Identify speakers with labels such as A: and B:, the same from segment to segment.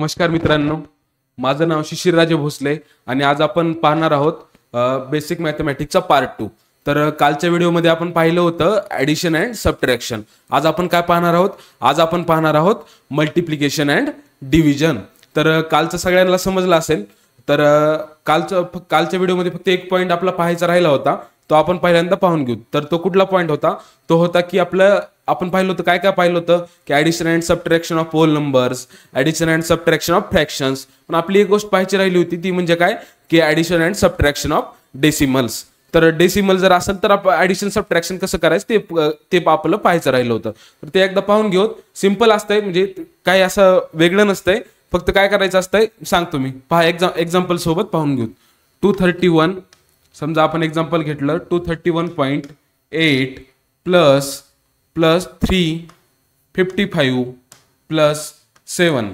A: नमस्कार मित्रांनो, माझं नाव शिशिरराजे भोसले आणि आज आपण पाहणार आहोत बेसिक मॅथमॅटिक्सचा पार्ट 2। तर कालच्या व्हिडिओमध्ये आपण पाहिलं होतं ॲडिशन अँड सबट्रॅक्शन। आज आपण काय पाहणार आहोत? आज आपण पाहणार आहोत मल्टिप्लिकेशन अँड डिव्हिजन। तर कालचं सगळ्यांना समजलं असेल। तर कालच्या व्हिडिओमध्ये फक्त एक पॉईंट आपला पाहायचा राहिला होता, तो आपण पहिल्यांदा पाहून घेऊ। तर तो कुठला पॉईंट होता? तो होता की आपण पाहिलं होतं, काय काय पाहिलं होतं की addition and subtraction of whole numbers, addition and subtraction of fractions. पण आपली एक गोष्ट पाहायची राहिली होती, ती म्हणजे काय की addition and subtraction of decimals. तर डेसिमल जर असेल तर आपण ॲडिशन सबट्रॅक्शन कसं करायचं ते आपलं पाहायचं राहिलं होतं। तर ते एकदा पाहून घेऊ। सिंपल असतंय, म्हणजे काही असं वेगळं नसतंय, फक्त काय करायचं असतंय सांगतो मी। पहा, एक्झाम्पल सोबत पाहून घेऊ। 231 समजा आपण एक्झाम्पल घेतलं, 231.8 प्लस 355 प्लस 7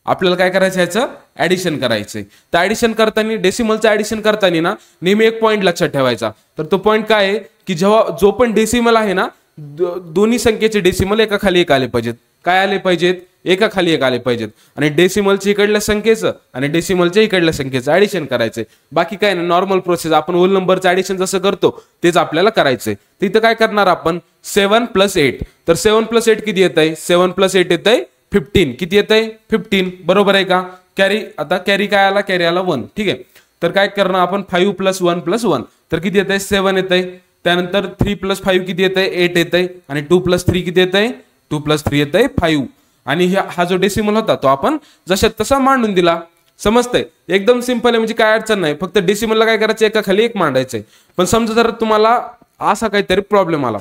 A: आपल्याला काय करायचं, याचं ॲडिशन करायचंय। तर ॲडिशन करताना, डेसिमलचं ॲडिशन करताना ना नेहमी एक पॉईंट लक्षात ठेवायचा। तर तो पॉईंट काय आहे की जेव्हा जो पण डेसिमल आहे ना, दोन्ही संख्येचे डेसिमल एका खाली एक आले पाहिजेत। काय आले पाहिजेत? एका खाली एक आले पाहिजेत। आणि डेसिमलच्या इकडल्या संख्येचं आणि डेसिमलच्या इकडल्या संख्येचं ॲडिशन करायचंय। बाकी काय नाही, नॉर्मल प्रोसेस। आपण होल नंबरचं ॲडिशन जसं करतो तेच आपल्याला करायचंय। तिथं काय करणार आपण? 7 + 8। तर 7 + 8 किती येत आहे? 7 + 8 येत आहे 15। किती येत आहे? 15। बरोबर आहे का? कॅरी, आता कॅरी काय आला? कॅरी आला 1। ठीक आहे। तर काय करणार आपण? 5 + 1 + 1 तर किती येत आहे? 7 येत आहे। त्यानंतर 3 + 5 किती येत आहे? 8 येत आहे। आणि 2 + 3 किती येत आहे? 2 + 3 येत आहे 5। आणि हा जो डेसिमल होता तो आपण जशा तसा मांडून दिला। समजतंय? एकदम सिंपल आहे, म्हणजे काय अडचण नाही। फक्त डेसिमलला काय करायचं? एका खाली एक मांडायचंय। पण समजा जर तुम्हाला असा काहीतरी प्रॉब्लेम आला,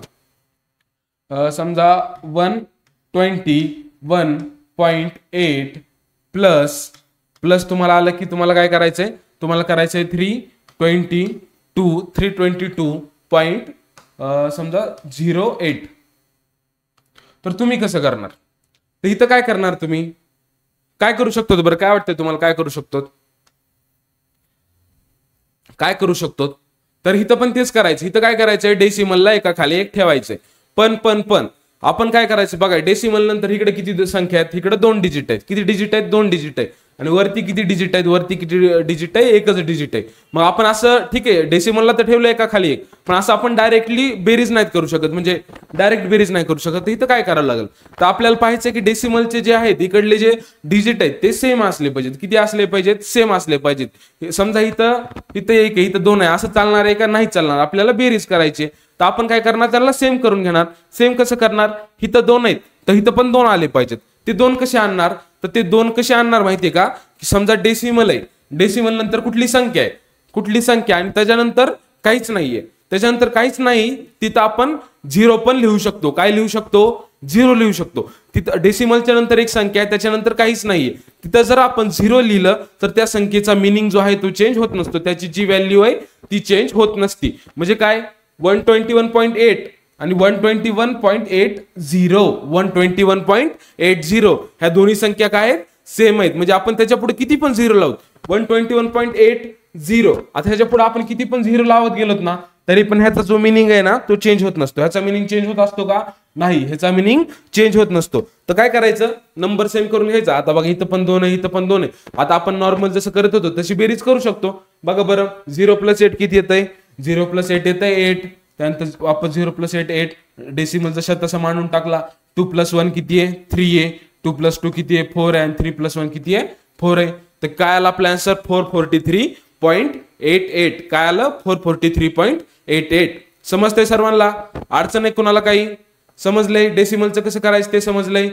A: समजा 121.8 प्लस तुम्हाला आलं की तुम्हाला काय करायचंय? तुम्हाला करायचंय 322.08। तर तुम्ही कसं करणार? तर इथं काय करणार? तुम्ही काय करू शकतो बरं? काय वाटतंय तुम्हाला काय करू शकतो? काय करू शकतो? तर इथं पण तेच करायचं। इथं काय करायचंय? डेसिमलला एका खाली एक ठेवायचंय। पण आपण काय करायचं बघा, डेसिमल नंतर इकडे किती संख्या आहेत? इकडे 2 डिजिट आहेत। किती डिजिट आहेत? 2 डिजिट आहेत। आणि वरती किती डिजिट आहेत? वरती किती डिजिट आहे? एकच डिजिट आहे। मग आपण असं, ठीक आहे, डेसिमलला तर ठेवलं एका खाली एक, पण असं आपण डायरेक्टली बेरीज नाही करू शकत, म्हणजे डायरेक्ट बेरीज नाही करू शकत। इथं काय करावं लागेल? तर आपल्याला पाहायचं की डेसिमलचे जे आहेत इकडले जे डिजिट आहेत ते सेम असले पाहिजेत। किती असले पाहिजेत? सेम असले पाहिजेत। समजा इथं एक आहे, इथं 2 आहे, असं चालणार आहे का? नाही चालणार। आपल्याला बेरीज करायची। तर आपण काय करणार? त्याला सेम करून घेणार। सेम कसं करणार? इथं 2 आहेत तर इथं पण 2 आले पाहिजेत। ते 2 कसे आणणार? तर ते 2 कसे आणणार माहितीये का? की समजा डेसिमल आहे, डेसिमल नंतर कुठली संख्या आहे? कुठली संख्या आणि त्याच्यानंतर काहीच नाहीये, त्याच्यानंतर काहीच नाही, तिथं आपण 0 पण लिहू शकतो। काय लिहू शकतो? 0 लिहू शकतो। तिथं डेसिमलच्या नंतर एक संख्या आहे, त्याच्यानंतर काहीच नाहीये, तिथं जर आपण 0 लिहिलं तर त्या संख्येचा मिनिंग जो आहे तो चेंज होत नसतो, त्याची जी व्हॅल्यू आहे ती चेंज होत नसती। म्हणजे काय? 121.8 आणि 121.80 ह्या दोन्ही संख्या काय आहेत? सेम आहेत। म्हणजे आपण त्याच्या पुढे किती पण 0 लावू, 121.80, आता ह्याच्या पुढे आपण किती पण 0 लावत गेलोत ना, तरी पण ह्याचा जो मिनिंग आहे ना तो चेंज होत नसतो। ह्याचा मिनिंग चेंज होत असतो का? नाही, ह्याचा मिनिंग चेंज होत नसतो। तर काय करायचं? नंबर सेम करून घ्यायचा। आता बघा, इथं पण 2 आहे, इथं पण 2 आहे। आता आपण नॉर्मल जसं करत होतो तशी बेरीज करू शकतो। बघा बरं, 0 + 8 किती येत आहे? 0 + 8 येत आहे 8। त्यानंतर वापस 0 + 8 8, डेसिमल जशा तसा मांडून टाकला। 2 + 1 किती आहे? 3 आहे। 2 + 2 किती आहे? 4 आहे। आणि 3 + 1 किती आहे? 4 आहे। तर काय आला आपला आन्सर? 443.88। काय आलं? 443.88। समजतंय सर्वांना? अडचण आहे कोणाला? काही समजलंय? डेसिमलचं कसं करायचं ते समजलंय?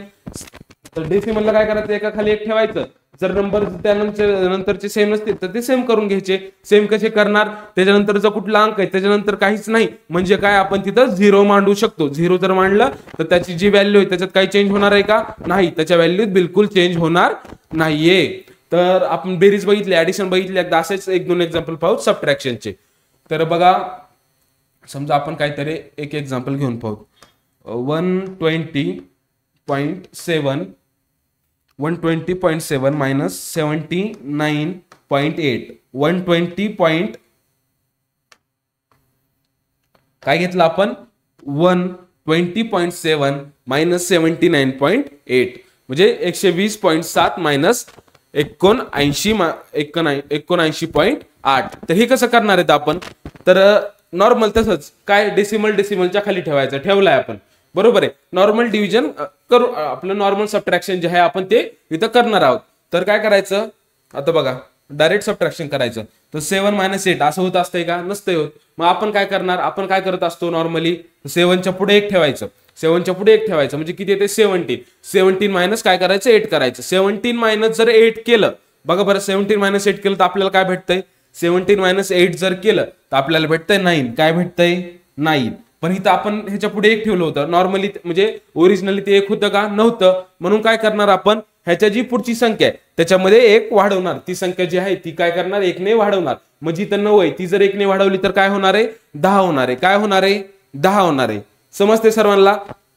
A: तर डेसिमलला काय करायचं? एका खाली एक ठेवायचं। जर नंबर त्यानंतरचे सेम नसतील तर ते सेम करून घ्यायचे। सेम कसे करणार? त्याच्यानंतरचा कुठला अंक आहे त्याच्यानंतर काहीच नाही, म्हणजे काय आपण तिथं 0 मांडू शकतो। 0 जर मांडलं तर त्याची जी व्हॅल्यू आहे त्याच्यात काही चेंज होणार आहे का? नाही, त्याच्या व्हॅल्यूत बिलकुल चेंज होणार नाहीये। तर आपण बेरीज बघितली, ऍडिशन बघितली, एकदा असेच 1-2 एक्झाम्पल पाहू सबट्रॅक्शनचे। तर बघा, समजा आपण काहीतरी एक एक्झाम्पल घेऊन पाहू। 120.7 -79.8 120. काय घेतलं आपण? 120.7 - 79.8 म्हणजे 120.7 - 79.8. तर हे कसं करणार आहेत आपण, तर नॉर्मल तसंच काय डेसिमलच्या खाली ठेवायचं, ठेवलाय आपण, बरोबर आहे. नॉर्मल डिव्हिजन करू, आपलं नॉर्मल सबट्रॅक्शन जे आहे आपण ते इथं करणार आहोत. तर काय करायचं आता बघा, डायरेक्ट सबट्रॅक्शन करायचं. तर 7 - 8 असं होत असतंय का, नसतंय होत. मग आपण काय करणार, आपण काय करत असतो नॉर्मली, 7च्या पुढे 1 ठेवायचं, 7च्या पुढे 1 ठेवायचं म्हणजे किती येते 17. 17 मायनस काय करायचं 8 करायचं. 17 मायनस जर 8 केलं, बघा बरं 17 - 8 केलं तर आपल्याला काय भेटतंय, 17 - 8 जर केलं तर आपल्याला भेटतंय 9. काय भेटतंय 9. पण इथं आपण ह्याच्या पुढे 1 ठेवलं होतं नॉर्मली, म्हणजे ओरिजिनली ते 1 होतं का, नव्हतं. म्हणून काय करणार आपण, ह्याच्या जी पुढची संख्या आहे त्याच्यामध्ये 1 वाढवणार. ती संख्या जी आहे ती काय करणार, 1 ने वाढवणार. म्हणजे इथं 9 आहे, ती जर 1 ने वाढवली तर काय होणार आहे, 10 होणार आहे. काय होणार आहे, 10 होणार आहे. समजते सर्वांना.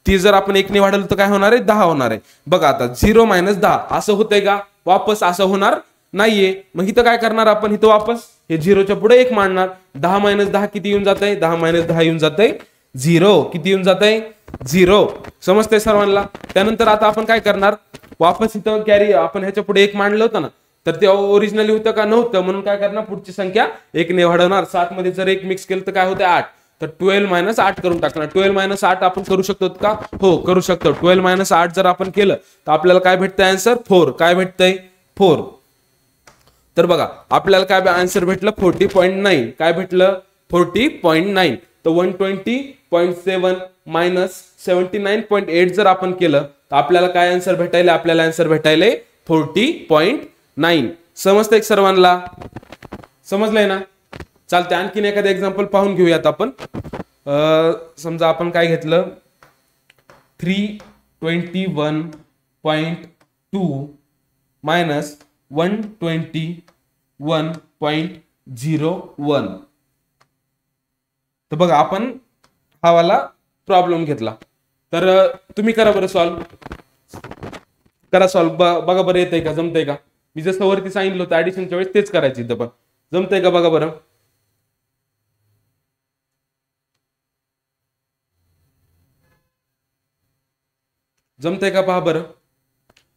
A: ती जर आपण 1 ने वाढवलं तर काय होणार आहे, 10 होणार आहे. बघा आता 0 - 10 असं होतंय का, वापस असं होणार नाहीये. मग इथं काय करणार आपण, इथं वापस हे 0च्या पुढे 1 मांडणार. 10 - 10 किती येऊन जात आहे, 10 - 10 येऊन जात आहे 0. किती येऊन जात आहे 0. समजते सर्वांना. त्यानंतर आता आपण काय करणार, वापस इथं कॅरी आपण ह्याच्या पुढे 1 मांडलं होतं ना, तर ते ओरिजिनली होतं का, नव्हतं. म्हणून काय करणार, पुढची संख्या 1 ने वाढवणार. 7 मध्ये जर 1 मिक्स केलं तर काय होतं 8. तर 12 - 8 करून टाकणार. 12 - 8 आपण करू शकतो का, हो करू शकतो. 12 - 8 जर आपण केलं तर आपल्याला काय भेटतंय आन्सर 4. काय भेटतंय 4. तर बघा आपल्याला काय आन्सर भेटलं 40.9. काय भेटलं 40.9. तर 120.7 मायनस 79.8 जर आपण केलं तर आपल्याला काय आन्सर भेटायला, आपल्याला आन्सर भेटायला 40.9. समजतंय सर्वांना, समजलंय ना. चालतंय, आणखीन एखादं एक्झाम्पल पाहून घेऊयात आपण. समजा आपण काय घेतलं 321.2 मायनस 121.01. तर बघा आपण हा वाला प्रॉब्लेम घेतला. तर तुम्ही करा बरं सॉल्व, करा सॉल्व. बघा बरं येतंय का, जमतंय का. मी जसं वरती सांगितलं होतं ऍडिशनच्या वेळेस तेच करायचं इथं पण. जमतंय का बघा बरं. जमतंय का पहा बरं.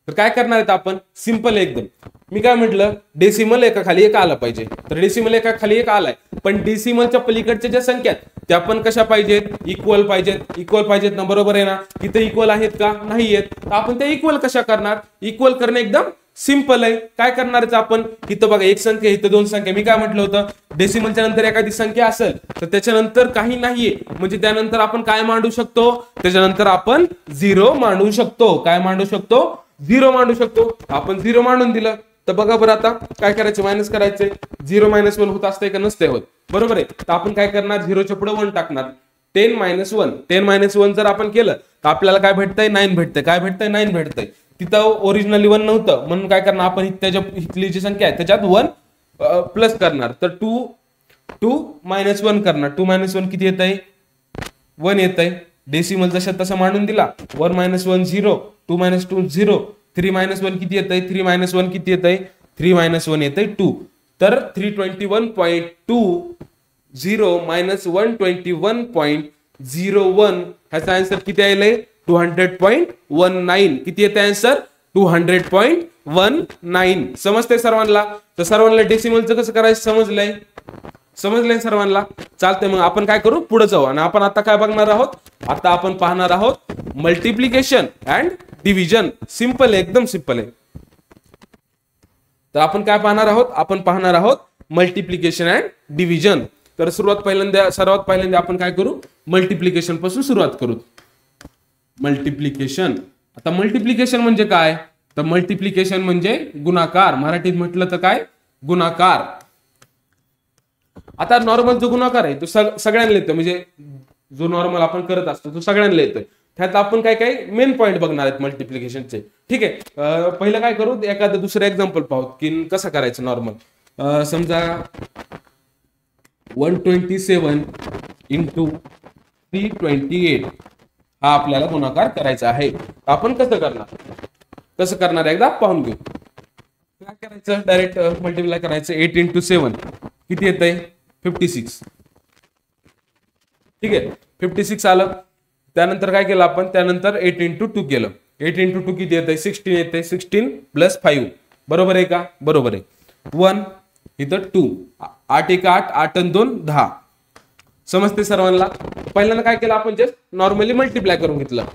A: तर काय करणार आहेत आपण, सिंपल एकदम. मी काय म्हटलं, डेसिमल एका खाली एक आला पाहिजे. तर डेसिमल एका खाली एक आलाय, पण डेसिमलच्या पलीकडच्या ज्या संख्या त्या पण कशा पाहिजेत, इक्वल पाहिजेत. इक्वल पाहिजेत ना, बरोबर आहे ना. इथे इक्वल आहेत का, नाही आहेत. तर आपण त्या इक्वल कशा करणार, इक्वल करणे एकदम सिंपल आहे. काय करणार आपण, इथं बघा एक संख्या, इथं 2 संख्या. मी काय म्हटलं होतं, डेसिमलच्या नंतर एखादी संख्या असेल तर त्याच्यानंतर काही नाहीये, म्हणजे त्यानंतर आपण काय मांडू शकतो, त्याच्यानंतर आपण 0 मांडू शकतो. काय मांडू शकतो, 0 मांडू शकतो. आपण 0 मांडून दिलं तर बघा बरं आता काय करायचं, मायनस करायचंय. 0 - 1 होत असतंय का, नसतंय होत, बरोबर आहे. तर आपण काय करणार, 0च्या पुढे 1 टाकणार. 10 - 1. 10 - 1 जर आपण केलं तर आपल्याला काय भेटतंय 9 भेटतंय. काय भेटतंय 9 भेटतंय. तिथं ओरिजिनली 1 नव्हतं, म्हणून काय करणार आपण, त्याच्या इथली जी संख्या आहे त्याच्यात 1 प्लस करणार. तर 2 - 1 करणार. 2 - 1 किती येत आहे 1 येत आहे. डेसिमल जशा तसं मांडून दिला. 1 - 1 0, 2 - 2 0, 3 - 1 किती येत आहे, 3 - 1 किती येत आहे, 3 - 1 येत आहे 2. तर 321.20 मायनस 121.01 ह्याचा आन्सर किती आहे 200.19. किती येते आन्सर 200.19. समजते सर्वांना. तर सर्वांना डेसिमलचं कसं करायचं समजलंय, समजलंय सर्वांना. चालतंय, मग आपण काय करू, पुढे जाऊ. आणि आपण आता काय बघणार आहोत, आता आपण पाहणार आहोत मल्टिप्लिकेशन अँड डिव्हिजन. सिंपल आहे, एकदम सिंपल आहे. तर आपण काय पाहणार आहोत, आपण पाहणार आहोत मल्टिप्लिकेशन अँड डिव्हिजन. तर सर्वात पहिल्यांदा आपण काय करू, मल्टिप्लिकेशन पासून सुरुवात करू. मल्टिप्लिकेशन. आता मल्टिप्लिकेशन म्हणजे काय, तर मल्टिप्लिकेशन म्हणजे गुणाकार. मराठीत म्हटलं तर काय, गुणाकार. आता नॉर्मल जो गुणाकार आहे तो सगळ्यांना येतो, म्हणजे जो नॉर्मल आपण करत असतो तो सगळ्यांना येतोय. त्यात आपण काय काय मेन पॉइंट बघणार आहेत मल्टिप्लिकेशनचे. ठीक आहे, पहिलं काय करू, एखादं दुसरं एक्झाम्पल पाहू की कसं करायचं नॉर्मल. समजा 127 इंटू 328 हा आपल्याला गुणाकार करायचा आहे. आपण कसं करणार एकदा पाहून घेऊ. काय करायचं, डायरेक्ट मल्टिप्लाय करायचं. 8 इंटू 7 किती येत आहे 56. ठीक आहे, 56 आलं. त्यानंतर काय केलं आपण, त्यानंतर 8 इंटू 2 केलं. 8 इंटू 2 किती येत आहे 16 येत आहे. 16 प्लस 5 बरोबर आहे का? बरोबर आहे. 1 इथं 2, 8 1 8, 8 आणि 2 10. समजते सर्वांना? पहिल्यांदा काय केलं आपण, जस्ट नॉर्मली मल्टिप्लाय करून घेतलं.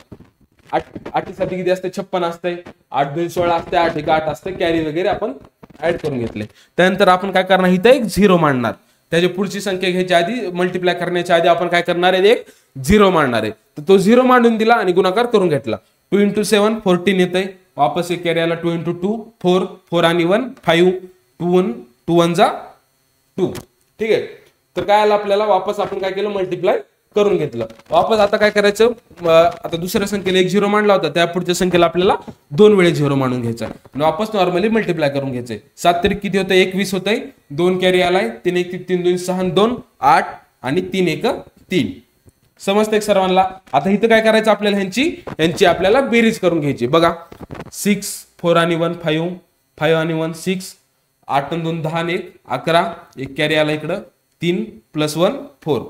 A: 8 साठी किती असते? 56 असते. 8 2 16 असते. 8 1 8 असते. कॅरी वगैरे आपण ऍड करून घेतले. त्यानंतर आपण काय करणार, इथं एक 0 मांडणार. त्याची पुढची संख्या घ्यायच्या आधी, मल्टिप्लाय करण्याच्या आधी आपण काय करणार आहे, एक 0 मांडणार आहे. तर तो 0 मांडून दिला आणि गुणाकार करून घेतला. 2 × 7 14 येते. वापस एक कॅरी आला. 2 × 2 4, 4 आणि 1 5, 2 1 जा 2. ठीक आहे. तर काय आलं आपल्याला, वापस आपण काय केलं, मल्टिप्लाय करून घेतलं. वापस आता काय करायचं, आता दुसऱ्या संख्येला एक 0 मांडला होता, त्या पुढच्या संख्येला आपल्याला 2 वेळेस 0 मांडून घ्यायचा आणि वापस नॉर्मली मल्टिप्लाय करून घ्यायचंय. 7 तरी किती होतं, 21 होतंय. 2 कॅरी आलाय. 3 1 3 2 6 2 8 आणि 3 1 3. समजतंय सर्वांना? आता इथं काय करायचं आपल्याला, ह्यांची आपल्याला बेरीज करून घ्यायची. बघा 6 4 आणि 1 5, 5 आणि 1 6, 8 आणि 2 10 आणि 1 11, एक कॅरी आला इकडं 3 + 1 4.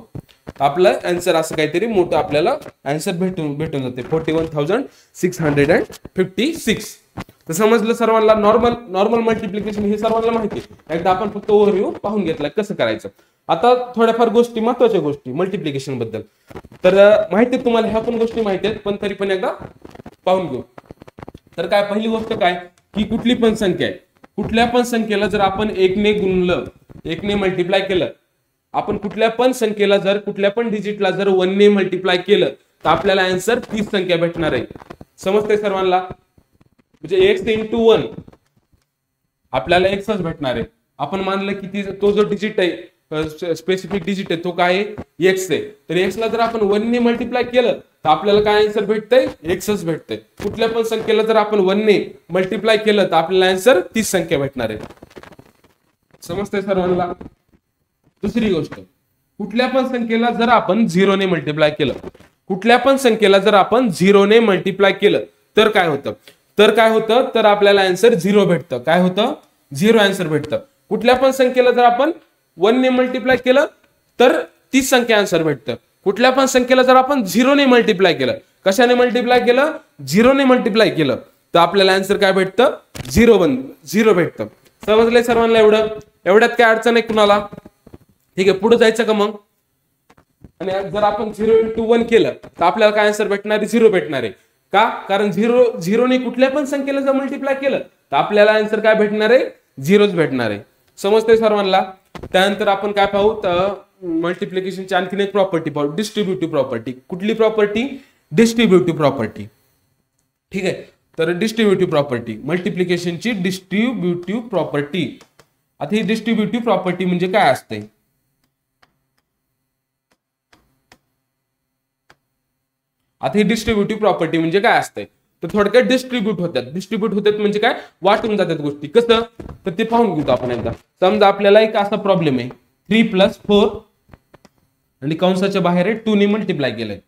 A: आपलं आन्सर असं काहीतरी मोठं आपल्याला आन्सर भेटून जाते 41,656. तर समजलं सर्वांना? नॉर्मल मल्टिप्लिकेशन हे सर्वांना माहिती आहे. एकदा आपण फक्त ओव्हरव्ह्यू पाहून घेतला कसं करायचं. आता थोड्याफार गोष्टी, महत्वाच्या गोष्टी मल्टिप्लिकेशन बद्दल तर माहिती आहे तुम्हाला, ह्या पण गोष्टी माहिती आहेत, पण तरी पण एकदा पाहून घेऊ. तर काय, पहिली गोष्ट काय की कुठली पण संख्या आहे, कुठल्या पण संख्येला जर आपण 1 ने गुणलं, 1 ने मल्टिप्लाय केलं, आपण कुठल्या पण संख्येला जर, कुठल्या पण डिजिटला जर 1 ने मल्टिप्लाय केलं तर आपल्याला आन्सर तीच संख्या भेटणार आहे. समजतंय सर्वांना? म्हणजे x × 1 आपल्याला xच भेटणार आहे. आपण मानलं की तो जो डिजिट आहे, स्पेसिफिक डिजिट आहे, तो काय आहे, x आहे. तर x ला जर आपण 1 ने मल्टिप्लाय केलं तर आपल्याला काय आन्सर भेटतंय, xच भेटतंय. कुठल्या पण संख्येला जर आपण 1 ने मल्टिप्लाय केलं तर आपल्याला आन्सर तीच संख्या भेटणार आहे. समजतंय सर्वांना? दुसरी गोष्ट, कुठल्या पण संख्येला जर आपण 0 ने मल्टिप्लाय केलं, कुठल्या पण संख्येला जर आपण 0 ने मल्टिप्लाय केलं तर काय होतं, तर आपल्याला आन्सर 0 भेटतं. काय होतं, 0 आन्सर भेटतं. कुठल्या पण संख्येला जर आपण 1 ने मल्टिप्लाय केलं तर तीच संख्या आन्सर भेटतं. कुठल्या पण संख्येला जर आपण 0 ने मल्टिप्लाय केलं, कशाने मल्टिप्लाय केलं, 0 ने मल्टिप्लाय केलं, तर आपल्याला आन्सर काय भेटतं, 0 भेटतं. समजलंय सर्वांना? एवढ्यात काय अडचण आहे कुणाला? ठीक आहे, पुढे जायचं का मग? आणि जर आपण 0 × 1 केलं तर आपल्याला काय आन्सर भेटणार आहे, 0 भेटणार आहे. का? कारण 0 ने कुठल्या पण संख्येला जर मल्टिप्लाय केलं तर आपल्याला आन्सर काय भेटणार आहे, 0च भेटणार आहे. समजतंय सर्वांना? त्यानंतर आपण काय पाहू, तर मल्टिप्लिकेशनची आणखीन एक प्रॉपर्टी पाहू, डिस्ट्रीब्युटिव्ह प्रॉपर्टी. कुठली प्रॉपर्टी, डिस्ट्रीब्युटिव्ह प्रॉपर्टी. ठीक आहे, तर डिस्ट्रीब्युटिव्ह प्रॉपर्टी, मल्टिप्लिकेशनची डिस्ट्रीब्युटिव्ह प्रॉपर्टी. आता ही डिस्ट्रीब्युटिव्ह प्रॉपर्टी म्हणजे काय असते, आता ही डिस्ट्रीब्युटिव्ह प्रॉपर्टी म्हणजे काय असते, तर थोडक्यात डिस्ट्रीब्यूट होतात म्हणजे काय, वाटून जातात गोष्टी. कसं, तर ते पाहून घेऊ आपण एकदा. समजा आपल्याला एक असा प्रॉब्लेम आहे, 3 + 4 आणि कंसाच्या बाहेर 2 ने मल्टिप्लाय केलंय.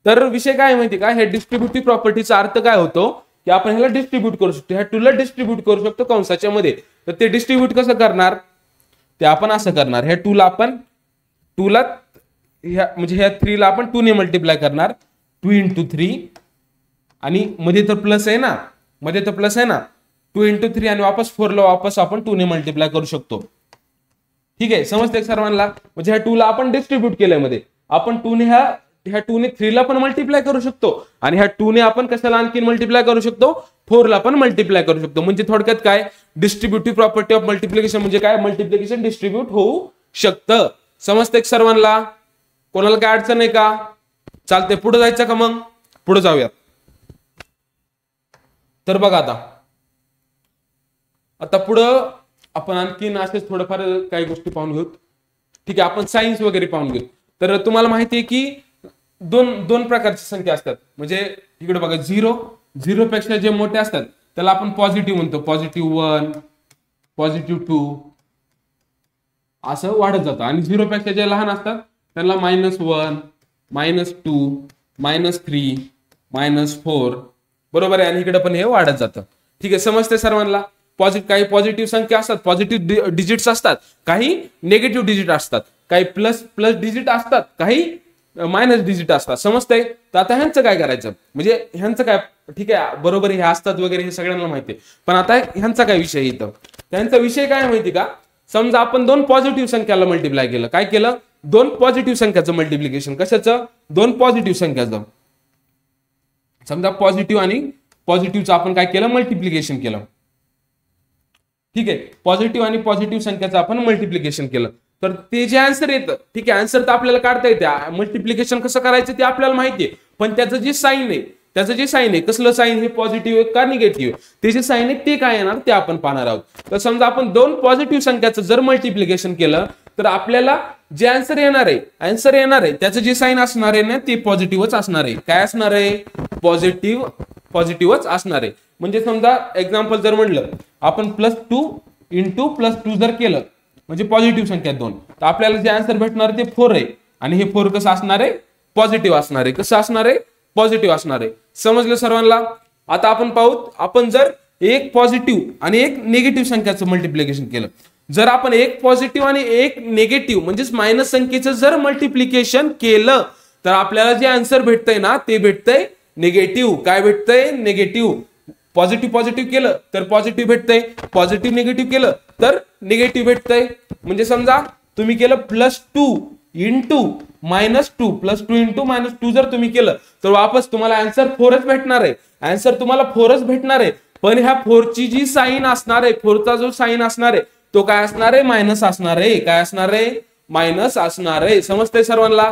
A: तर विषय काय माहिती का, हे डिस्ट्रीब्युटिव्ह प्रॉपर्टीचा अर्थ काय होतो की आपण ह्याला डिस्ट्रीब्यूट करू शकतो, ह्या 2 ला डिस्ट्रीब्यूट करू शकतो कंसाच्या मध्ये. तर ते डिस्ट्रीब्यूट कसं करणार, ते आपण असं करणार, ह्या 2 ला आपण 2 ला म्हणजे ह्या 3 ला आपण 2 ने मल्टिप्लाय करणार, 2 × 3 आणि मध्ये तर प्लस आहे ना, 2 × 3 आणि वापस 4 ला वापस आपण 2 ने मल्टिप्लाय करू शकतो. ठीक आहे, समजते सर्वांना? म्हणजे ह्या 2 ला आपण डिस्ट्रीब्यूट केल्या मध्ये आपण 2 ने ह्या 2 ने 3 ला पण मल्टिप्लाय करू शकतो आणि ह्या 2 ने आपण कशाला आणखी मल्टिप्लाय करू शकतो, 4 ला पण मल्टिप्लाय करू शकतो. म्हणजे थोडक्यात काय, डिस्ट्रीब्युटिव्ह प्रॉपर्टी ऑफ मल्टिप्लिकेशन म्हणजे काय, मल्टिप्लिकेशन डिस्ट्रीब्यूट होऊ शकतं. समजते सर्वांना? कोणाला काय अडचण आहे का? चालते, पुढे जायचं का मग? पुढे जाऊयात. तर बघा आता पुढं आपण आणखीन असेच थोडंफार काही गोष्टी पाहून घेऊ. ठीक आहे, आपण सायन्स वगैरे पाहून घेऊ. तर तुम्हाला माहिती आहे की दोन प्रकारची संख्या असतात. म्हणजे इकडे बघा, 0 पेक्षा जे मोठे असतात त्याला आपण पॉझिटिव्ह म्हणतो, +1 +2 असं वाढत जातं. आणि 0 पेक्षा जे लहान असतात त्याला -1 -2 -3 -4 बरोबर आहे. आणि इकडे पण हे वाढत जातं. ठीक आहे, समजते सर्वांना? काही पॉझिटिव्ह संख्या असतात, पॉझिटिव्ह डिजिट्स असतात, काही निगेटिव्ह डिजिट असतात, काही प्लस डिजिट असतात, काही मायनस डिजिट असतात, समजतंय? तर आता ह्यांचं काय करायचं, म्हणजे ह्यांचं काय, ठीक आहे बरोबर हे असतात वगैरे हे सगळ्यांना माहिती आहे, पण आता ह्यांचा काय विषय इथं, त्यांचा विषय काय माहिती का? समजा आपण दोन पॉझिटिव्ह संख्याला मल्टिप्लाय केलं, काय केलं? दोन पॉझिटिव्ह संख्याचं मल्टिप्लिकेशन, कशाचं? दोन पॉझिटिव्ह संख्याचं, समजा पॉझिटिव्ह आणि पॉझिटिव्हचं आपण काय केलं? मल्टिप्लिकेशन केलं, ठीक आहे, पॉझिटिव्ह आणि पॉझिटिव्ह संख्याचं आपण मल्टिप्लिकेशन केलं, तर ते जे आन्सर येतं, ठीक आहे, आन्सर तर आपल्याला काढता येते, मल्टिप्लिकेशन कसं करायचं ते आपल्याला माहिती आहे, पण त्याचं जे साईन आहे, त्याचं जे साईन आहे, कसलं साईन, हे पॉझिटिव्ह आहे का निगेटिव्ह आहे, ते जे साईन आहे ते काय येणार ते आपण पाहणार आहोत. तर समजा आपण दोन पॉझिटिव्ह संख्याचं जर मल्टिप्लिकेशन केलं तर आपल्याला जे आन्सर येणार आहे त्याचं जे साईन असणार आहे ना ते पॉझिटिव्हच असणार आहे. काय असणार आहे? पॉझिटिव्हच असणार आहे. म्हणजे समजा एक्झाम्पल जर म्हणलं आपण +2 × +2 जर केलं म्हणजे पॉझिटिव्ह संख्या दोन, तर आपल्याला जे आन्सर भेटणार ते 4 आहे, आणि हे 4 कसं असणार आहे? पॉझिटिव्ह असणार आहे. कसं असणार आहे? पॉझिटिव्ह असणार आहे. समजलं सर्वांना? आता आपण पाहू, आपण जर एक पॉझिटिव्ह आणि एक निगेटिव्ह संख्याचं मल्टिप्लिकेशन केलं, जर आपण एक पॉझिटिव्ह आणि एक निगेटिव्ह म्हणजेच मायनस संख्येचं जर मल्टिप्लिकेशन केलं तर आपल्याला जे आन्सर भेटतंय ना ते भेटतंय निगेटिव्ह. काय भेटतंय? निगेटिव्ह. पॉझिटिव्ह पॉझिटिव्ह केलं तर पॉझिटिव्ह भेटतंय, पॉझिटिव्ह निगेटिव्ह केलं तर निगेटिव्ह भेटतंय. म्हणजे समजा तुम्ही केलं +2 × -2, +2 × -2 जर तुम्ही केलं तर वापस तुम्हाला आन्सर 4च भेटणार आहे. आन्सर तुम्हाला 4च भेटणार आहे, पण ह्या 4ची जी साईन असणार आहे, 4चा जो साईन असणार आहे तो काय असणार आहे? मायनस असणार आहे. काय असणार आहे? मायनस असणार आहे. समजतंय सर्वांना?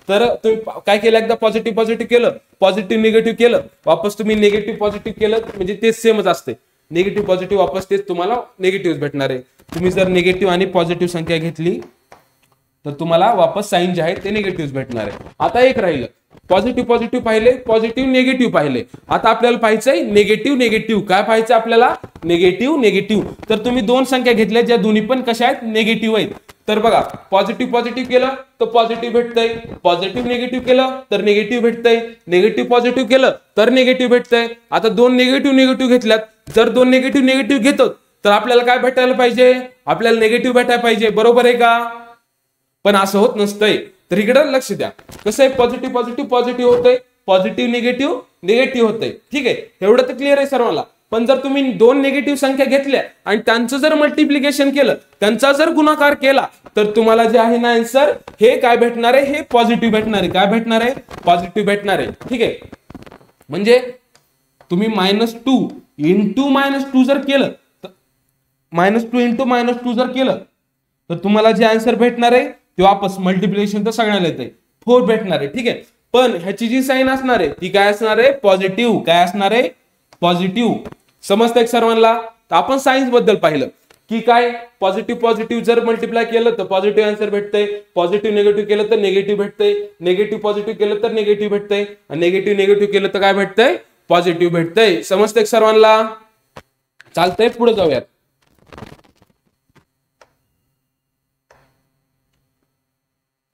A: तर तुम्ही काय केलं? एकदा पॉझिटिव्ह पॉझिटिव्ह केलं, पॉझिटिव्ह निगेटिव्ह केलं, वापस तुम्ही निगेटिव्ह पॉझिटिव्ह केलं, म्हणजे ते सेमच असते. निगेटिव्ह पॉझिटिव्ह वापस तेच तुम्हाला निगेटिव्ह भेटणार आहे. तुम्ही जर निगेटिव्ह आणि पॉझिटिव्ह संख्या घेतली तर तुम्हाला वापस साईन जे आहे ते निगेटिव्ह भेटणार आहे. आता एक राहिलं, पॉझिटिव्ह पॉझिटिव्ह पाहिले, पॉझिटिव्ह निगेटिव्ह पाहिले. आता आपल्याला पाहायचंय निगेटिव्ह निगेटिव्ह. काय पाहायचं आपल्याला? Negative negative. तर तुम्ही दोन संख्या घेतल्या ज्या दोन्ही पण कशा आहेत? निगेटिव्ह आहेत. तर बघा, पॉझिटिव्ह पॉझिटिव्ह केलं तर पॉझिटिव्ह भेटतंय, पॉझिटिव्ह निगेटिव्ह केलं तर निगेटिव्ह भेटतंय, निगेटिव्ह पॉझिटिव्ह केलं तर निगेटिव्ह भेटतंय. आता दोन निगेटिव्ह निगेटिव्ह घेतल्यात, जर दोन निगेटिव्ह निगेटिव्ह घेतो तर आपल्याला काय भेटायला पाहिजे? आपल्याला निगेटिव्ह भेटायला पाहिजे. बरोबर आहे का? पण असं होत नसतंय. तर इकडे लक्ष द्या, कसं आहे? पॉझिटिव्ह पॉझिटिव्ह पॉझिटिव्ह होतंय, पॉझिटिव्ह निगेटिव्ह निगेटिव्ह होतंय. ठीक आहे, एवढं तर क्लिअर आहे सर्वांना. पण जर तुम्ही दोन निगेटिव्ह संख्या घेतल्या आणि त्यांचं जर मल्टिप्लिकेशन केलं, त्यांचा जर गुणाकार केला तर तुम्हाला जे आहे ना आन्सर हे काय भेटणार आहे? हे पॉझिटिव्ह भेटणार आहे. काय भेटणार आहे? पॉझिटिव्ह भेटणार आहे. ठीक आहे, म्हणजे तुम्ही -2 × -2 जर केलं, -2 × -2 जर केलं तर तुम्हाला जे आन्सर भेटणार आहे ते वापस मल्टिप्लिकेशन तर सगळ्याला येते 4 भेटणार आहे. ठीक आहे, पण ह्याची जी साईन असणार आहे ती काय असणार आहे? पॉझिटिव्ह. काय असणार आहे? पॉझिटिव्ह. समजतंय सर्वांना? तर आपण सायन्स बद्दल पाहिलं की काय, पॉझिटिव्ह पॉझिटिव्ह जर मल्टिप्लाय केलं तर पॉझिटिव्ह आन्सर भेटतंय, पॉझिटिव्ह निगेटिव्ह केलं तर निगेटिव्ह भेटतंय, निगेटिव्ह पॉझिटिव्ह केलं तर निगेटिव्ह भेटतंय, आणि निगेटिव्ह निगेटिव्ह केलं तर काय भेटतंय? पॉझिटिव्ह भेटतंय. समजतंय सर्वांना? चालतंय, पुढे जाऊयात.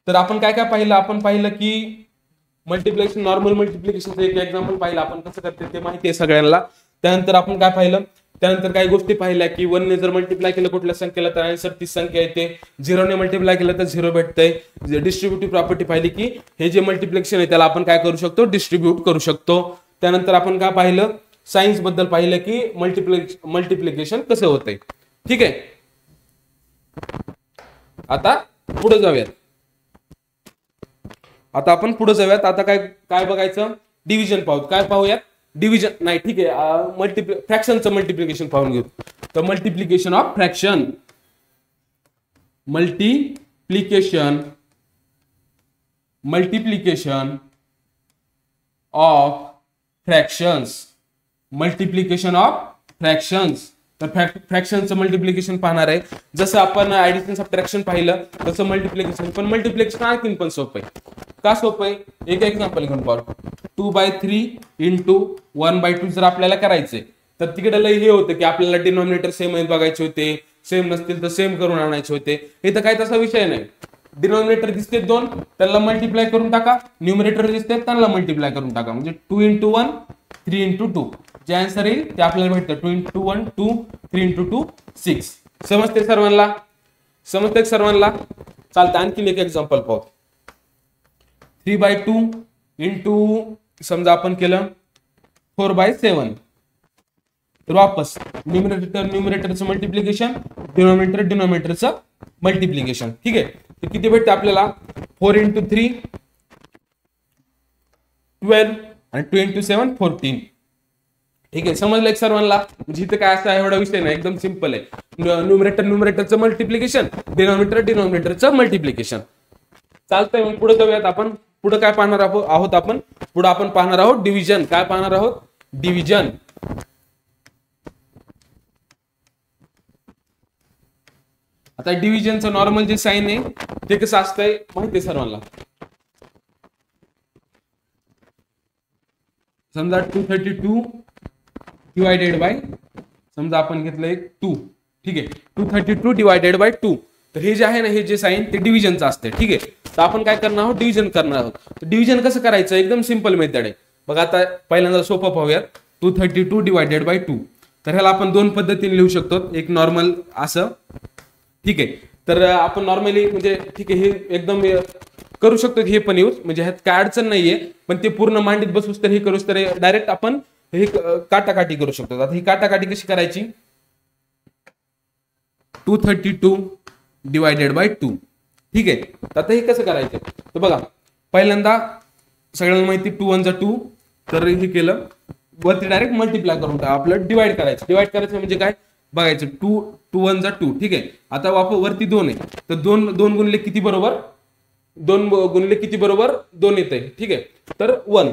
A: तर आपण काय काय पाहिलं? आपण पाहिलं की मल्टिप्लिकेशन, नॉर्मल मल्टिप्लिकेशनचं एक एक्झाम्पल पाहिलं आपण कसं करते ते माहिती आहे सगळ्यांना. त्यानंतर आपण काय पाहिलं? त्यानंतर काही गोष्टी पाहिल्या की 1 ने जर मल्टिप्लाय केलं कुठल्या संख्येला तर आन्सर तीच संख्या येते, 0 ने मल्टिप्लाय केलं तर 0 भेटतंय. डिस्ट्रीब्युटिव्ह प्रॉपर्टी पाहिली की हे जे मल्टिप्लिकेशन आहे त्याला आपण काय करू शकतो? डिस्ट्रीब्यूट करू शकतो. त्यानंतर आपण काय पाहिलं? सायन्स बद्दल पाहिलं की मल्टिप्लिकेशन कसं होतंय. ठीक आहे, आता पुढे जाऊयात. आता आपण पुढे जाऊयात. आता काय काय बघायचं? डिव्हिजन पाहू. काय पाहूयात? डिव्हिजन नाही, ठीक आहे, फ्रॅक्शनचं मल्टिप्लिकेशन पाहून घेऊ. तर multiplication of fraction, multiplication of fractions, multiplication of fractions. तर फ्रॅक्शनचं मल्टिप्लिकेशन पाहणार आहे. जसं आपण ऍडिशन सबट्रॅक्शन पाहिलं तसं मल्टिप्लिकेशन, पण मल्टिप्लिकेशन आणखीन पण सोपं आहे. का सोपं आहे? एक एक्झाम्पल घेऊन पाहू. 2/3 × 1/2 जर आपल्याला करायचंय तर तिकडे लय हे होतं की आपल्याला डिनॉमिनेटर सेम बघायचे होते, सेम नसतील तर सेम करून आणायचे होते. इथं काय तसा विषय नाही. डिनॉमिनेटर दिसते 2, त्याला मल्टिप्लाय करून टाका, न्यूमरेटर दिसते त्यांना मल्टिप्लाय करून टाका, म्हणजे 2 × 1 3 × 2 जे आन्सर येईल ते आपल्याला भेटतं. 2 × 1 2, 3 × 2 6. समजते सर्वांना? समजते सर्वांना? चालतं, आणखीन एक एक्झाम्पल पाहू. 3/2 इंटू समजा आपण केलं 4/7, तर वापस न्यूमरेटरचं मल्टिप्लिकेशन, डिनॉमिनेटरचं मल्टिप्लिकेशन. ठीक आहे, तर किती भेटते आपल्याला 4 × 3 12 आणि 2 × 7 14. ठीक आहे, समजलं एक सर्वांना. म्हणजे इथं काय असं एवढा विषय नाही, एकदम सिंपल आहे. न्यूमरेटरचं मल्टिप्लिकेशन, डिनॉमिनेटरचं मल्टिप्लिकेशन. चालतंय, मग पुढे जाऊयात आपण. पुढे काय पाहणार आहोत आपण? पुढे आपण पाहणार आहोत डिव्हिजन. काय पाहणार आहोत? डिव्हिजन. आता डिव्हिजनचं नॉर्मल जे साइन आहे ते कसं असतंय माहिती आहे सर्वांना. समजा 232 डिवायडेड बाय, समजा आपण घेतलंय 2. ठीक आहे, 232 डिवायडेड बाय 2. तर हे जे आहे ना, हे जे साइन ते डिव्हिजनचं असते. ठीक आहे, तर आपण काय करणार आहोत? डिव्हिजन करणार आहोत. तर डिव्हिजन कसं करायचं? एकदम सिंपल मेथड आहे बघा. आता पहिल्यांदा सोपं पाहूयात. 232 डिवायडेड बाय 2. तर ह्याला आपण दोन पद्धतीने लिहू शकतो. एक नॉर्मल असं. ठीक आहे, तर आपण नॉर्मली म्हणजे ठीक आहे, हे एकदम करू शकतो हे पण यूज, म्हणजे ह्यात काय अडचण नाहीये. पण ते पूर्ण मांडीत बसूस तर हे करूस तर डायरेक्ट आपण हे काटाकाटी करू शकतो. आता ही काटाकाटी कशी करायची? 232 डिवायडेड बाय 2. ठीक आहे, तर आता हे कसं करायचं? तर बघा, पहिल्यांदा सगळ्यांना माहिती 2 × 2. तर हे केलं, वरती डायरेक्ट मल्टिप्लाय करून आपलं डिवाइड करायचं. डिवाइड करायचं म्हणजे काय बघायचं? 2 × 2. ठीक आहे, आता वरती 2 आहे, तर 2 गुणले किती बरोबर? 2 गुणले किती बरोबर? 2 येते. ठीक आहे, तर 1.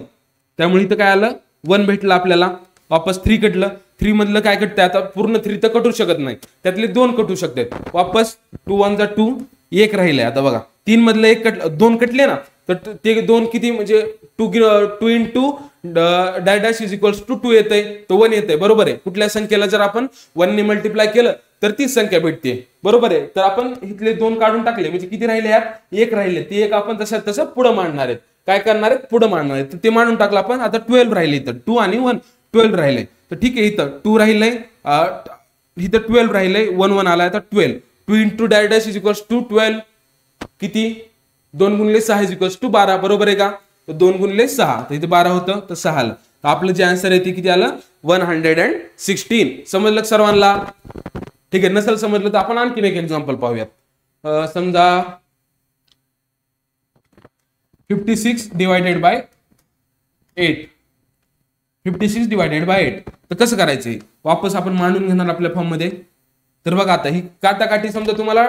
A: त्यामुळे इथं काय आलं? 1 भेटलं आपल्याला. वापस 3 कटलं. 3 मधलं काय कटतंय? आता पूर्ण 3 तर कटू शकत नाही, त्यातले 2 कटू शकतात. वापस 2 × 2 1 राहिलंय. आता बघा 3 मधलं 1 कटलं, 2 कटले ना, तर ते 2 किती म्हणजे 2 × डॅश इज इक्वल्स टू 2 येते, तो 1 येते. बरोबर आहे. कुठल्या संख्येला जर आपण 1 ने मल्टिप्लाय केलं तर तीच संख्या भेटते. बरोबर आहे. तर आपण इथले 2 काढून टाकले, म्हणजे किती राहिले यार? 1 राहिले. ते 1 आपण तसं पुढे मांडणार आहेत. काय करणार आहेत? पुढे मांडणार आहेत. तर ते मांडून टाकलं आपण. आता 12 राहिले. इथं 2 आणि 1 12 राहिले. तर ठीक आहे, इथं 2 राहिलंय, इथं 12 राहिलंय, 1 1 आलाय. आता 12 2 × डॅश इज इक्वल्स टू 12 किती? 2 × 6 इज इक्वल्स टू 12. बरोबर आहे का? तर 2 × 6, तर इथे 12 होतं, तर 6 आलं. तर आपलं जे आन्सर आहे ते किती आलं? 116. समजलं सर्वांना? ठीक आहे, नसेल समजलं तर आपण आणखीन एक एक्झाम्पल पाहूयात. समजा 56 डिवायडेड बाय 8. 56 divided by 8. तर कसं करायचंय? वापस आपण मांडून घेणार आपल्या फॉर्म मध्ये. तर बघा, आता ही काटाकाटी समजा तुम्हाला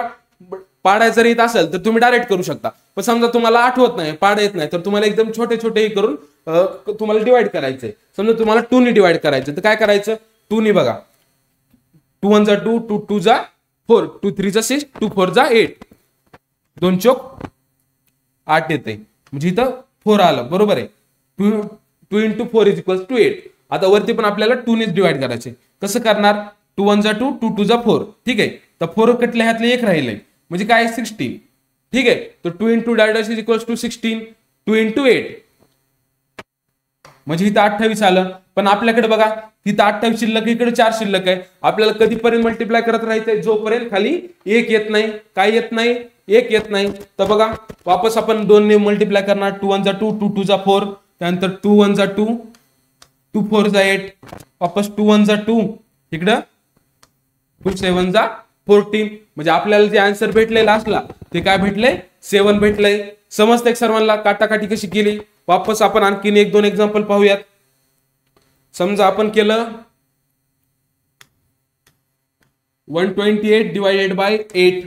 A: पाडायचं जर येत असेल तर तुम्ही डायरेक्ट करू शकता. पण समजा तुम्हाला आठवत नाही, पाडा येत नाही, तर तुम्हाला एकदम छोटे छोटे करून तुम्हाला डिवाइड करायचंय. समजा तुम्हाला 2 ने डिवाइड करायचं, तर काय करायचं? 2 ने बघा, 2 × 1 2, 2 × 2 4, 2 × 3 6, 2 × 4 8. 2 चोक 8 येते, म्हणजे इथं 4 आलं. बरोबर आहे. 2 × 4 इज इक्वल्स टू 8. आता वरती पण आपल्याला 2 ने डिवाइड करायचे. कसं करणार? 2 × 1 2, 2 × 2 4. ठीक आहे, तर 4 कटले, ह्यातले 1 राहिले, म्हणजे काय? 16. ठीक आहे, तर 2 × डॅश इज इक्वल्स टू 16. 2 × 8 म्हणजे इथं 28 आलं. पण आपल्याकडे बघा, तिथं 28 शिल्लक, इकडे 4 शिल्लक आहे. आपल्याला कधीपर्यंत मल्टिप्लाय करत राहायचंय? जोपर्यंत खाली 1 येत नाही. काय येत नाही? 1 येत नाही. तर बघा, वापस आपण 2 ने मल्टिप्लाय करणार. 2 × 1 2, 2 × 2 4. त्यानंतर 2 × 1 2, 2 × 4 8. वापस 2 × 1 2, इकडं 2 × 7 14. म्हणजे आपल्याला जे आन्सर भेटलेला असला ते काय भेटले? 7 भेटलंय. समजतंय सर्वांना काटाकाटी कशी केली? वापस आपण आणखीन 1-2 एक्झाम्पल पाहूयात. समजा आपण केलं 128 डिवायडेड बाय 8.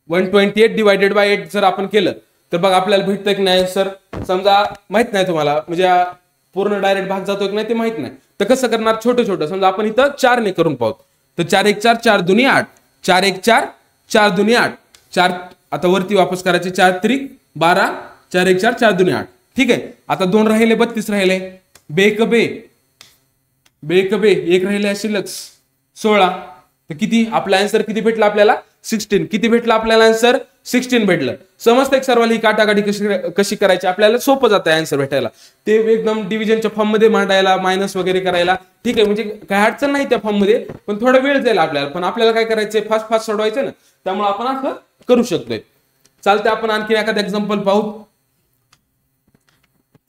A: 128 डिवायडेड बाय 8 जर आपण केलं तर बघा आपल्याला भेटतंय की नाही आन्सर? समजा माहित नाही तुम्हाला, म्हणजे पूर्ण डायरेक्ट भाग जातो की नाही ते माहित नाही, तर कसं करणार? छोटं छोटं. समजा आपण इथं 4 ने करून पाहू, तर 4 × 1 4, 4 × 2 8, 4 × 1 4, 4 × 2 8. 4 आता वरती वापस करायचे. 4 × 3 12, 4 × 1 4, 4 × 2 8. ठीक आहे, आता 2 राहिले, 32 राहिले. बेक बे 1 राहिले, शिल्लक 16. तर किती? आपला आन्सर किती भेटला आपल्याला? 16. किती भेटला आपल्याला आन्सर? 16 भेटलं. समजतंय सर्वांना ही काटाकाटी कशी करायची? आपल्याला सोपं जातं आन्सर भेटायला. ते एकदम डिव्हिजनच्या फॉर्म मध्ये मांडायला, मायनस वगैरे करायला. ठीक आहे, म्हणजे काय अडचण नाही त्या फॉर्म मध्ये, पण थोडा वेळ जाईल आपल्याला. पण आपल्याला काय करायचंय? फास्ट सोडवायचं ना, त्यामुळे आपण असं करू शकतोय. चालतंय, आपण आणखी एखादं एक्झाम्पल पाहू.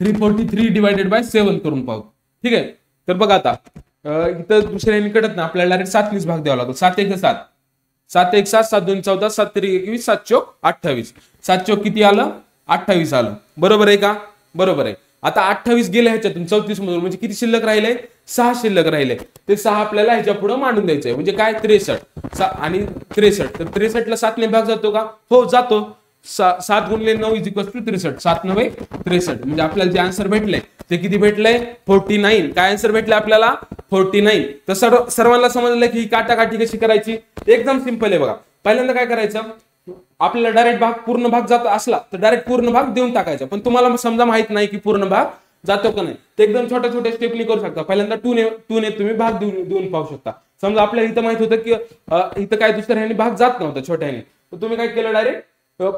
A: 343 डिवायडेड बाय 7 करून पाहू. ठीक आहे. तर बघा आता इथं दुसऱ्या कळत ना आपल्याला डायरेक्ट 7 भाग द्यावा लागतो. 7 1 7, 7 1 7, 7 2 14, 7 3 21, 7 चौक 28. 7 चौक किती आलं? 28 आलं. बरोबर आहे का? बरोबर आहे. आता 28 गेले ह्याच्यातून 34 मधून, म्हणजे किती शिल्लक राहिले? 6 शिल्लक राहिले. ते 6 आपल्याला ह्याच्या पुढे मांडून द्यायचंय. म्हणजे काय? 63 आणि 63. तर 63 ला 7 ने भाग जातो का? हो जातो. 7 गुणिले 9 = 63. 7 9 63. म्हणजे आपल्याला जे आन्सर भेटलंय ते किती भेटलंय? 49. काय आन्सर भेटले आपल्याला? 49. तर सर्वांना समजलं की ही काटाकाटी कशी करायची? एकदम सिंपल आहे बघा. पहिल्यांदा काय करायचं, आपल्याला डायरेक्ट भाग पूर्ण भाग जात असला तर डायरेक्ट पूर्ण भाग देऊन टाकायचा. पण तुम्हाला समजा माहित नाही की पूर्ण भाग जातो का नाही, तर एकदम छोट्या छोट्या स्टेपनी करू शकता. पहिल्यांदा 2 ने तुम्ही भाग देऊन पाहू शकता. समजा आपल्याला इथं माहित होतं की इथं काय दुसऱ्याने भाग जात नव्हता छोट्याने, तर तुम्ही काय केलं? डायरेक्ट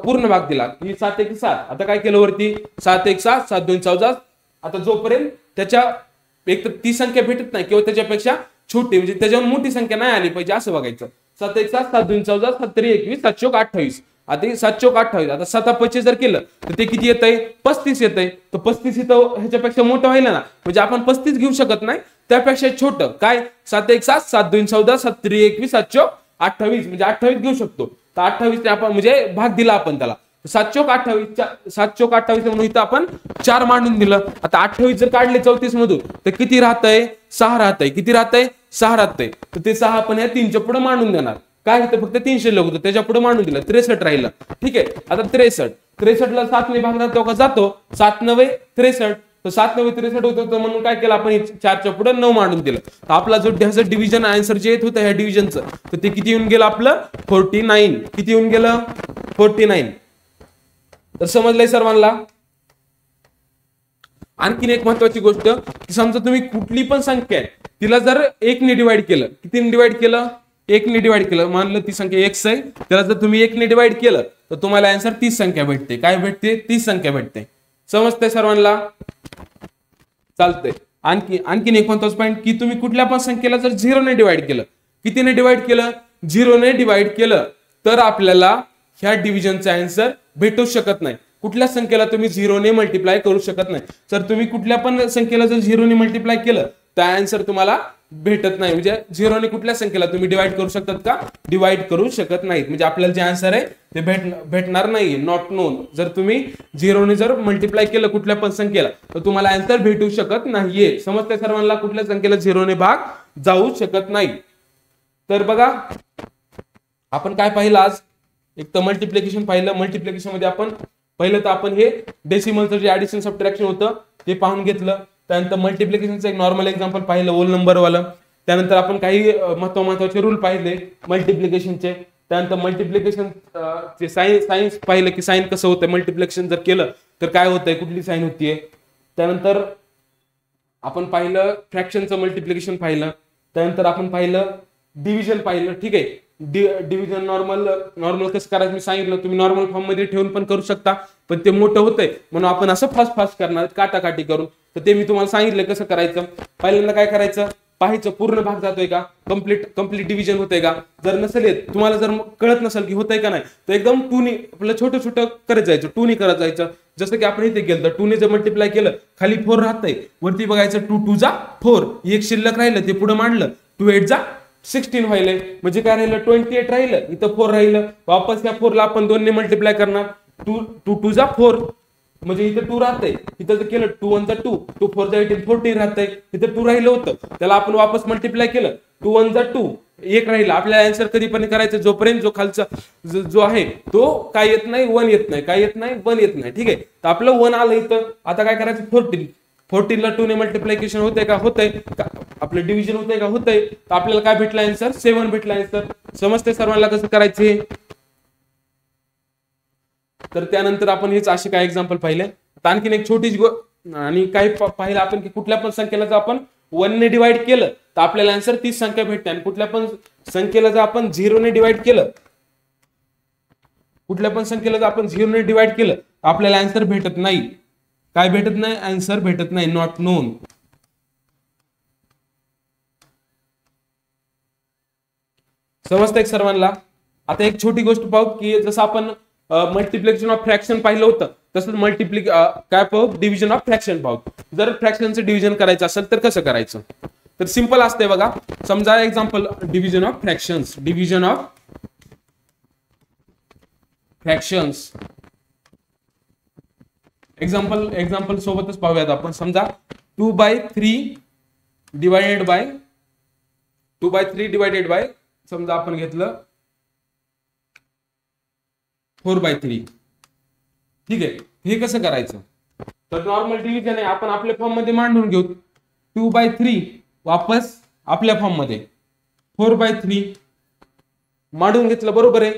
A: पूर्ण भाग दिला की 7 1 7. आता काय केलं वरती? 7 1 7, 7 2 14. आता जोपर्यंत त्याच्या एक तर ती संख्या भेटत नाही किंवा त्याच्यापेक्षा छोटी, म्हणजे त्याच्यावर मोठी संख्या नाही आली पाहिजे असं बघायचं. 7 1 7, 7 2 14, 7 3 21, 7 चौक 28. आता 7 चौक 28. आता 7 25 जर केलं तर ते किती येतंय? 35 येतंय. तर 35 इथं ह्याच्यापेक्षा मोठं व्हायला ना, म्हणजे आपण 35 घेऊ शकत नाही, त्यापेक्षा छोटं काय? 7 1 7, 7 2 14, 7 3 21, 7 चौक 28. म्हणजे 28 घेऊ शकतो. तर 28 आपण म्हणजे भाग दिला आपण त्याला. 7 चौक 28, 7 चौक 28 म्हणून इथं आपण 4 मांडून दिलं. आता 28 जर काढले 34 मधून तर किती राहतंय? 6 राहतंय. किती राहतंय? 6 राहतंय. तर ते 6 आपण या 3च्या पुढे मांडून देणार. काय इथं फक्त 3 शिल्लक होतं, त्याच्या पुढे मांडून दिलं. 63 राहिलं. ठीक आहे. आता 63 ला 7 ने भाग जातो का? जातो. 7 9 63. तर 7 9 63 होतं, म्हणून काय केलं आपण? 4च्या पुढे 9 मांडून दिलं. तर आपला जो डिव्हिजन आन्सर जे येत होतं ह्या डिव्हिजनचं, तर ते किती येऊन गेलं आपलं? 49. किती येऊन गेलं? 49. तर समजलंय सर्वांना? आणखीन एक महत्वाची गोष्ट की समजा तुम्ही कुठली पण संख्या आहे तिला जर 1 ने डिवाइड केलं, किती डिवाइड केलं? 1 ने डिवाइड केलं. मानलं ती संख्या x आहे, त्याला जर तुम्ही 1 ने डिवाइड केलं तर तुम्हाला आन्सर 30 संख्या भेटते. काय भेटते? 30 संख्या भेटते. समजतंय सर्वांना? चालतंय. आणखीन एक महत्वाचा पॉईंट की तुम्ही कुठल्या पण संख्येला जर 0 ने डिवाइड केलं, कितीने डिवाइड केलं? 0 ने डिवाइड केलं तर आपल्याला ह्या डिव्हिजनचा आन्सर भेटू शकत नाही. कुठल्या संख्येला तुम्ही 0 ने मल्टिप्लाय करू शकत नाही. जर तुम्ही कुठल्या पण संख्येला जर 0 ने मल्टिप्लाय केलं तर आन्सर तुम्हाला भेटत नाही. म्हणजे 0 ने कुठल्या संख्येला तुम्ही डिवाइड करू शकतात का? डिवाइड करू शकत नाहीत. म्हणजे आपल्याला जे आन्सर आहे ते भेटणार नाही. Not non. जर तुम्ही 0 ने जर मल्टिप्लाय केलं कुठल्या पण संख्येला तर तुम्हाला आन्सर भेटू शकत नाहीये. समजतंय सर्वांना? कुठल्या संख्येला 0 ने भाग जाऊ शकत नाही. तर बघा आपण काय पाहिलं आज? एक तर मल्टिप्लिकेशन पाहिलं. मल्टिप्लिकेशन मध्ये आपण पहिलं तर आपण हे डेसिमलचं जे ऍडिशन सबट्रॅक्शन होतं ते पाहून घेतलं. त्यानंतर मल्टिप्लिकेशनचं एक नॉर्मल एक्झाम्पल पाहिलं, होल नंबर वाला. त्यानंतर आपण काही महत्वाचे रूल पाहिले मल्टिप्लिकेशनचे. त्यानंतर मल्टिप्लिकेशन चे सायन्स पाहिलं की साइन कसं होतं, मल्टिप्लिकेशन जर केलं तर काय होतंय, कुठली साइन होतीये. त्यानंतर आपण पाहिलं फ्रॅक्शनचं मल्टिप्लिकेशन पाहिलं. त्यानंतर आपण पाहिलं डिव्हिजन पाहिलं. ठीक आहे. डिव्हिजन नॉर्मल कसं करायचं मी सांगितलं. तुम्ही नॉर्मल फॉर्म मध्ये ठेवून पण करू शकता, पण ते मोठं होतंय म्हणून आपण असं फास्ट करणार काटाकाटी करून. तर ते मी तुम्हाला सांगितलं कसं करायचं. पहिल्यांदा काय करायचं? पाहायचं पूर्ण भाग जातोय का, कम्प्लीट डिव्हिजन होतंय का. जर नसेल येत, तुम्हाला जर कळत नसेल की होतंय का नाही, तर एकदम 2 ने आपलं छोटं करत जायचं. 2 ने करत जायचं. जसं की आपण इथे केलं तर 2 ने जर मल्टिप्लाय केलं खाली 4 राहतंय, वरती बघायचं 2 2 जा 4, एक शिल्लक राहिलं ते पुढे मांडलं. 2 8 जा 16 व्हायलंय. म्हणजे काय राहिलं? 28 राहिलं. इथं 4 राहिलं. वापस या 4 ला आपण 2 ने मल्टिप्लाय करणार. 2 2 जा 4, म्हणजे इथं 2 राहतंय. इथं जर केलं 2 1 जा 2, 2 4 जा 18, 14 राहतंय. इथं 2 राहिलं होतं, त्याला आपण वापस मल्टिप्लाय केलं. 2 1 जा 2, एक राहिला. आपल्याला आन्सर कधी पण करायचं जोपर्यंत जो खालचा जो आहे तो काय येत नाही, 1 येत नाही. काय येत नाही? 1 येत नाही. ठीक आहे. तर आपलं 1 आलं इथं. आता काय करायचं? 14 ला 2 ने मल्टिप्लिकेशन होतंय का? होतंय. आपलं डिव्हिजन होतंय का? होतंय. तर आपल्याला काय भेटलं आन्सर? 7 भेटला आन्सर. समजते सर्वांना कसं करायचे? तर त्यानंतर आपण हेच असे काही एक्झाम्पल पाहिले. आणखीन एक छोटी आणि काही पाहिलं आपण की कुठल्या पण संख्येला जर आपण 1 ने डिवाइड केलं तर आपल्याला आन्सर 30 संख्या भेटते. आणि कुठल्या पण संख्येला जर आपण 0 ने डिवाइड केलं, कुठल्या पण संख्येला जर आपण 0 ने डिवाइड केलं तर आपल्याला आन्सर भेटत नाही. काय भेटत नाही? आन्सर भेटत नाही. Not non. समजतंय सर्वांना? आता एक छोटी गोष्ट पाहू की जसं आपण मल्टिप्लिकेशन ऑफ फ्रॅक्शन पाहिलं होतं, तसंच काय पाहू, डिव्हिजन ऑफ फ्रॅक्शन पाहू. जर फ्रॅक्शनचं डिव्हिजन करायचं असेल तर कसं करायचं, तर सिंपल असते बघा. समजा example division of fractions, division of fractions example सोबतच पाहूयात आपण. समजा 2/3 डिवायडेड बाय समजा आपण घेतलं 4/3. ठीक आहे, हे कसं करायचं, तर नॉर्मल डिव्हिजन आहे, आपण आपल्या फॉर्म मध्ये मांडून घेऊ. 2/3 वापस आपल्या फॉर्म मध्ये 4/3 मांडून घेतलं, बरोबर आहे.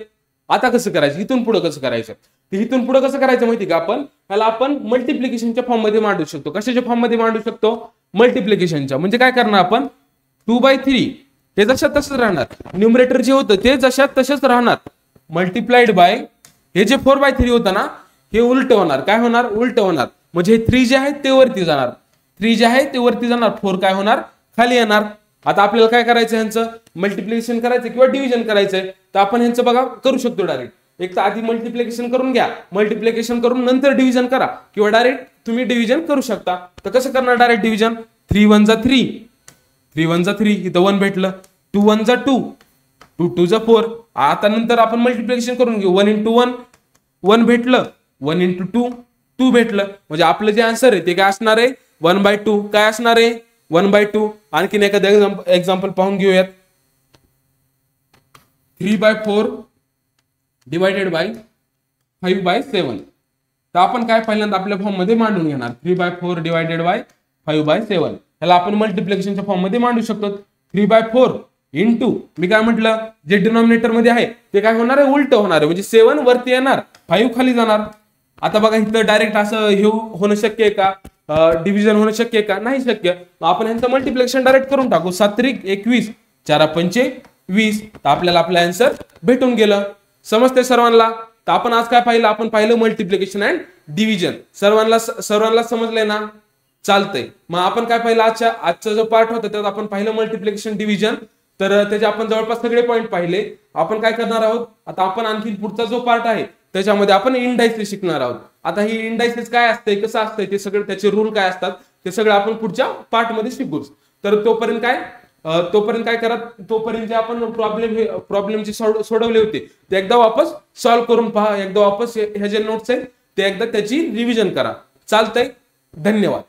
A: आता कसं करायचं, इथून पुढे कसं करायचं, इथून पुढे कसं करायचं माहिती का, आपण मल्टिप्लिकेशनच्या फॉर्म मध्ये मांडू शकतो. कशाच्या फॉर्म मध्ये मांडू शकतो, मल्टिप्लिकेशनच्या. म्हणजे काय करणार आपण, 2/3 हे जशात तसंच राहणार, न्यूमरेटर जे होतं ते जशात तसंच राहणार, मल्टिप्लाइड बाय हे जे 4/3 होतं ना, हे उलट होणार. काय होणार, उलट होणार. म्हणजे 3 जे आहे ते वरती जाणार, 3 जे आहे ते वरती जाणार, 4 काय होणार, खाली येणार. आता आपल्याला काय करायचं, ह्यांचं मल्टिप्लिकेशन करायचं किंवा डिव्हिजन करायचंय, तर आपण ह्यांचं बघा करू शकतो डायरेक्ट. एक तर आधी मल्टिप्लिकेशन करून घ्या, मल्टिप्लिकेशन करून नंतर डिव्हिजन करा, किंवा डायरेक्ट तुम्ही डिव्हिजन करू शकता. तर कसं करणार डायरेक्ट डिव्हिजन, 3 1 जा 3, 3 1 जा 3, इथं 1 भेटलं, 2 1 जा 2, 2 2 जा 4. आता नंतर आपण मल्टिप्लिकेशन करून घेऊ, 1 × 1 1 भेटलं, 1 × 2 2 भेटलं. म्हणजे आपलं जे आन्सर आहे ते काय असणार आहे, 1/2. काय असणार आहे, 1/2. आणखीन एखादं एक्झाम्पल पाहून घेऊयात. 3/4 डिवायडेड बाय 5/7. तर आपण काय पहिल्यांदा आपल्या फॉर्म मध्ये मांडून घेणार, 3/4 डिवायडेड बाय 5/7. याला आपण मल्टिप्लिकेशनच्या फॉर्म मध्ये मांडू शकतो. 3/4 इंटू, मी काय म्हटलं, जे डिनॉमिनेटर मध्ये आहे ते काय होणार आहे, उलट होणार आहे. म्हणजे 7 वरती येणार, 5 खाली जाणार. आता बघा इथं डायरेक्ट असं हे होणं शक्य आहे का, डिव्हिजन होणं शक्य आहे का, नाही शक्य. आपण ह्यांचं मल्टिप्लिकेशन डायरेक्ट करून टाकू. 7 × 21 4 × 5 20. तर आपल्याला आपलं आन्सर भेटून गेलं. समजते सर्वांना. तर आपण आज काय पाहिलं, आपण पाहिलं मल्टिप्लिकेशन अँड डिव्हिजन. सर्वांना समजलंय ना, चालतंय. मग आपण काय पाहिलं, आजचा जो पार्ट होता त्यात आपण पाहिलं मल्टिप्लिकेशन डिव्हिजन. तर त्याचे आपण जवळपास सगळे पॉईंट पाहिले. आपण काय करणार आहोत, आता आपण आणखी पुढचा जो पार्ट आहे त्याच्यामध्ये आपण इंडायसेस शिकणार आहोत. आता ही इंडायसेस काय असते, कसं असतंय, ते सगळं त्याचे रूल काय असतात ते सगळं आपण पुढच्या पार्ट मध्ये शिकूच. तर तोपर्यंत काय करा, तोपर्यंत जे आपण प्रॉब्लेम जे सोडवले होते ते एकदा वापस सॉल्व्ह करून पहा. एकदा वापस ह्या जे नोट्स आहेत ते एकदा त्याची रिव्हिजन करा. चालतंय, धन्यवाद.